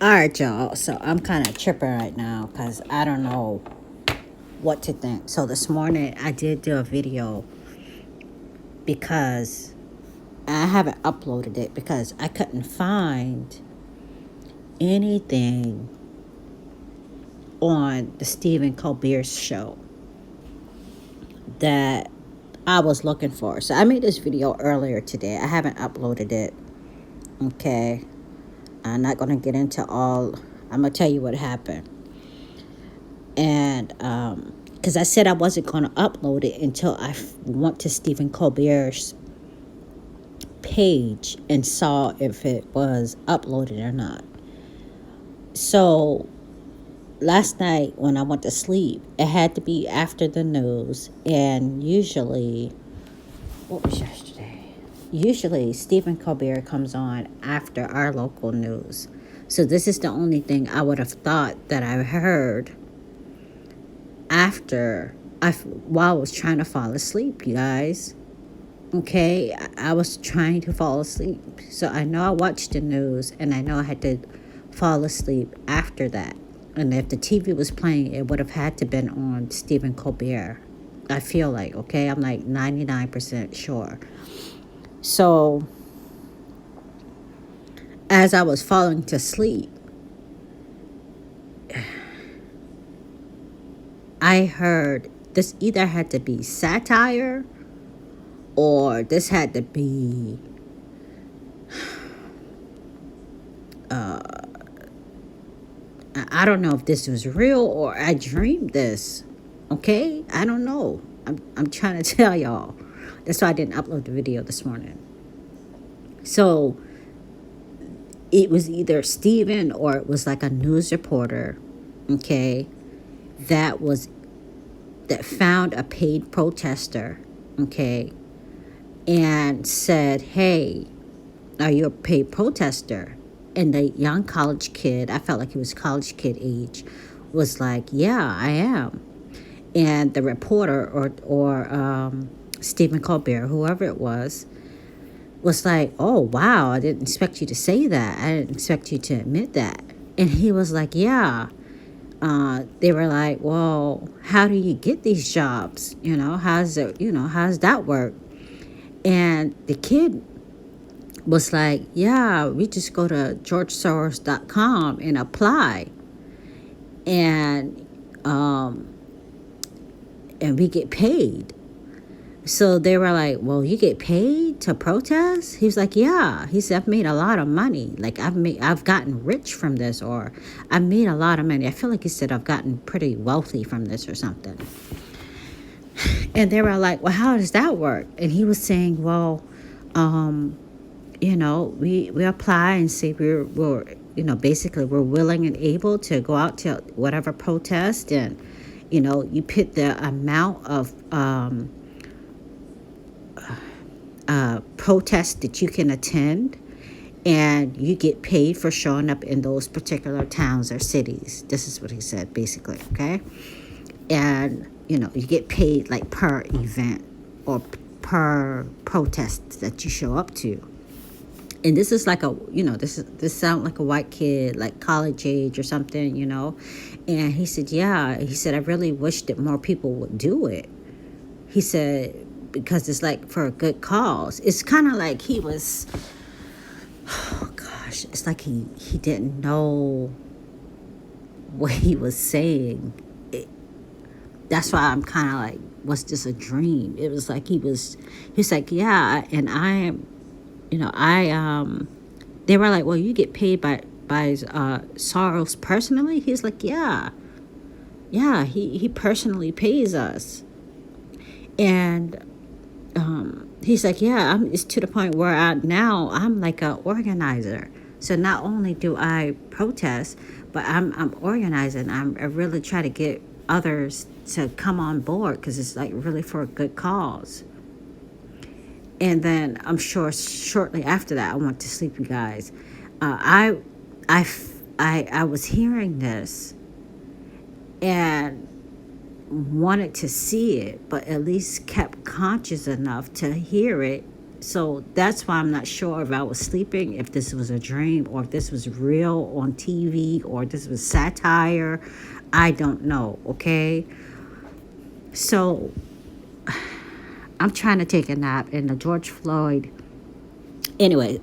All right, y'all. So I'm kind of tripping right now because I don't know what to think. So this morning I did do a video because I haven't uploaded it because I couldn't find anything on the Stephen Colbert show that I was looking for. So I made this video earlier today. I haven't uploaded it. Okay. I'm not going to get into all. I'm going to tell you what happened. And because I said I wasn't going to upload it until I went to Stephen Colbert's page and saw if it was uploaded or not. So last night when I went to sleep, it had to be after the news. And usually, what was yesterday? Usually Stephen Colbert comes on after our local news. So this is the only thing I would have thought that I heard while I was trying to fall asleep, you guys. Okay, I was trying to fall asleep. So I know I watched the news and I know I had to fall asleep after that. And if the TV was playing, it would have had to been on Stephen Colbert. I feel like, okay, I'm like 99% sure. So as I was falling to sleep, I heard this either had to be satire or this had to be I don't know if this was real or I dreamed this. Okay? I don't know. I'm trying to tell y'all. That's why I didn't upload the video this morning. So it was either Steven or it was like a news reporter, okay, that found a paid protester, okay, and said, hey, are you a paid protester? And the young college kid, I felt like he was college kid age, was like, yeah, I am. And the reporter or Stephen Colbert, whoever it was like, oh, wow, I didn't expect you to say that. I didn't expect you to admit that. And he was like, yeah. They were like, well, how do you get these jobs? How's that work? And the kid was like, yeah, we just go to georgesoros.com and apply. And we get paid. So they were like, well, you get paid to protest? He was like, yeah. He said, I've made a lot of money. Like I've gotten rich from this, or I've made a lot of money. I feel like he said I've gotten pretty wealthy from this or something. And they were like, well, how does that work? And he was saying, well, we apply and say we're basically we're willing and able to go out to whatever protest, and you put the amount of protest that you can attend, and you get paid for showing up in those particular towns or cities. This is what he said, basically, okay? And, you get paid like per event or per protest that you show up to. And this is like this sounds like a white kid, like college age or something, And he said, yeah. He said, I really wish that more people would do it. He said, because it's like for a good cause. It's kind of like he was, oh gosh, it's like he didn't know what he was saying. That's why I'm kind of like, was this a dream? It was like he's like, yeah, and I am, they were like, well, you get paid by Soros personally? He's like, yeah, he personally pays us. And he's like, yeah, it's to the point where I'm like an organizer. So not only do I protest, but I'm organizing. I really try to get others to come on board because it's like really for a good cause. And then I'm sure shortly after that, I went to sleep, you guys. I was hearing this and wanted to see it, but at least kept conscious enough to hear it So that's why I'm not sure if I was sleeping, if this was a dream, or if this was real on TV, or this was satire. I don't know, okay? So I'm trying to take a nap, and the George Floyd. Anyway,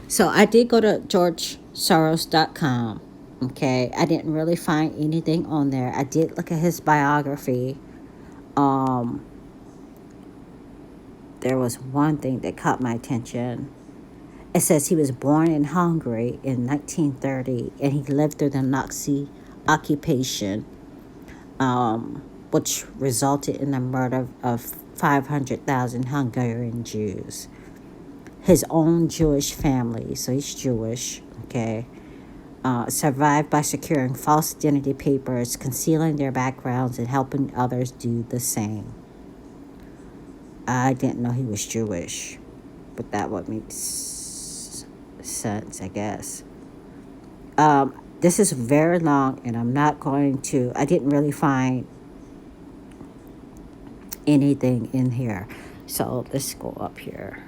so I did go to GeorgeSoros.com. Okay, I didn't really find anything on there. I did look at his biography. Um, there was one thing that caught my attention. It says he was born in Hungary in 1930 and he lived through the Nazi occupation, which resulted in the murder of 500,000 Hungarian Jews. His own Jewish family, so he's Jewish, okay, survived by securing false identity papers, concealing their backgrounds, and helping others do the same. I didn't know he was Jewish, but that would make sense, I guess. This is very long, and I didn't really find anything in here. So let's go up here.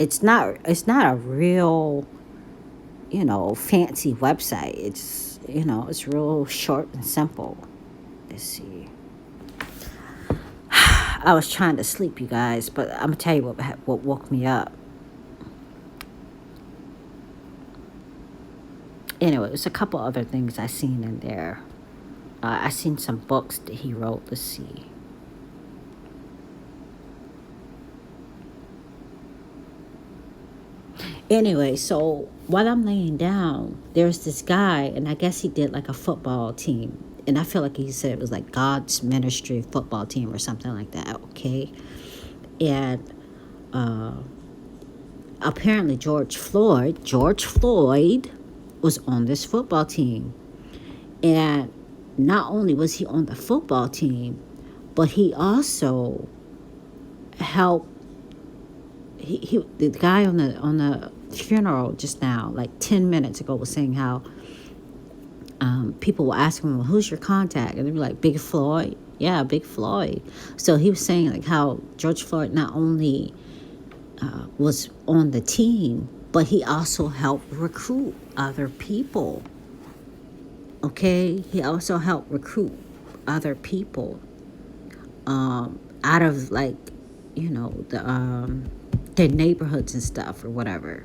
It's not a real, fancy website. It's real short and simple. Let's see. I was trying to sleep, you guys, but I'm gonna tell you what woke me up. Anyway, there's a couple other things I seen in there. I seen some books that he wrote. Let's see. Anyway, so while I'm laying down, there's this guy, and I guess he did like a football team. And I feel like he said it was like God's Ministry football team or something like that, okay? And apparently George Floyd was on this football team. And not only was he on the football team, but he also helped. The guy on the funeral just now, like 10 minutes ago, was saying how people were asking him, well, who's your contact? And they were like, Big Floyd. Yeah, Big Floyd. So he was saying like how George Floyd not only was on the team, but he also helped recruit other people. Okay? He also helped recruit other people out of like, their neighborhoods and stuff or whatever.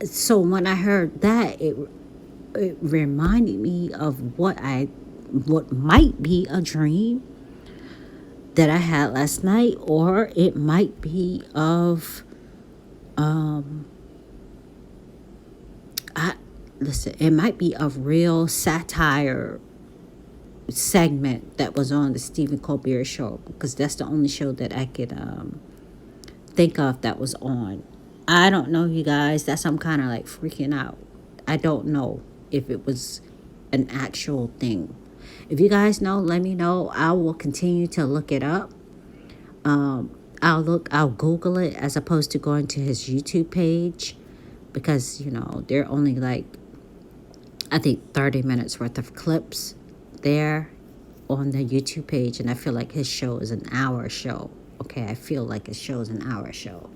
So when I heard that, it reminded me of what might be a dream that I had last night, or it might be of it might be a real satire segment that was on the Stephen Colbert show, because that's the only show that I could think of that was on. I don't know, you guys. That's I'm kind of like freaking out. I don't know if it was an actual thing. If you guys know, let me know. I will continue to look it up. I'll Google it as opposed to going to his YouTube page, because they're only like, I think 30 minutes worth of clips there on the YouTube page, and I feel like his show is an hour show. Okay, I feel like his show is an hour show.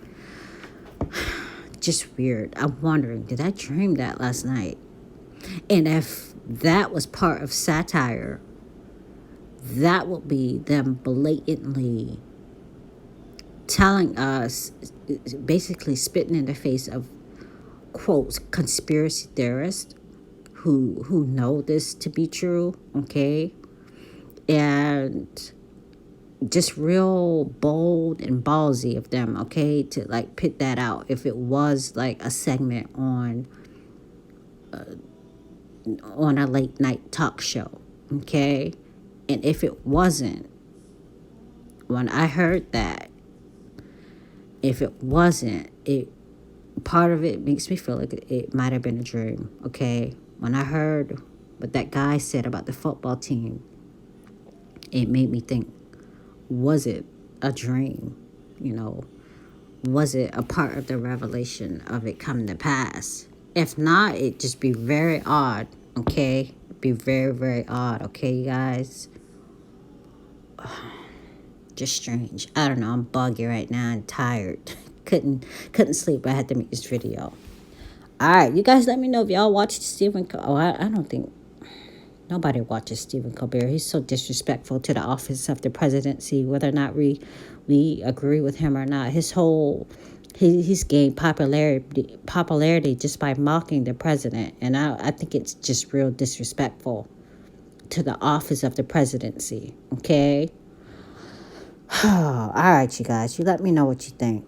Just weird. I'm wondering, did I dream that last night? And if that was part of satire, that would be them blatantly telling us, basically spitting in the face of, quotes, conspiracy theorists who know this to be true, okay? And just real bold and ballsy of them, okay, to like put that out. If it was like a segment on a late night talk show, okay? And if it wasn't, when I heard that, if it wasn't, part of it makes me feel like it might have been a dream, okay? When I heard what that guy said about the football team, it made me think, was it a dream? Was it a part of the revelation of it coming to pass? If not, it'd just be very odd, okay? It'd be very, very odd, okay, you guys? just strange. I don't know. I'm buggy right now and tired. couldn't sleep. I had to make this video. All right, you guys, let me know if y'all watched Stephen. I don't think nobody watches Stephen Colbert. He's so disrespectful to the office of the presidency, whether or not we agree with him or not. He's gained popularity just by mocking the president, and I think it's just real disrespectful to the office of the presidency. Okay. All right, you guys. You let me know what you think.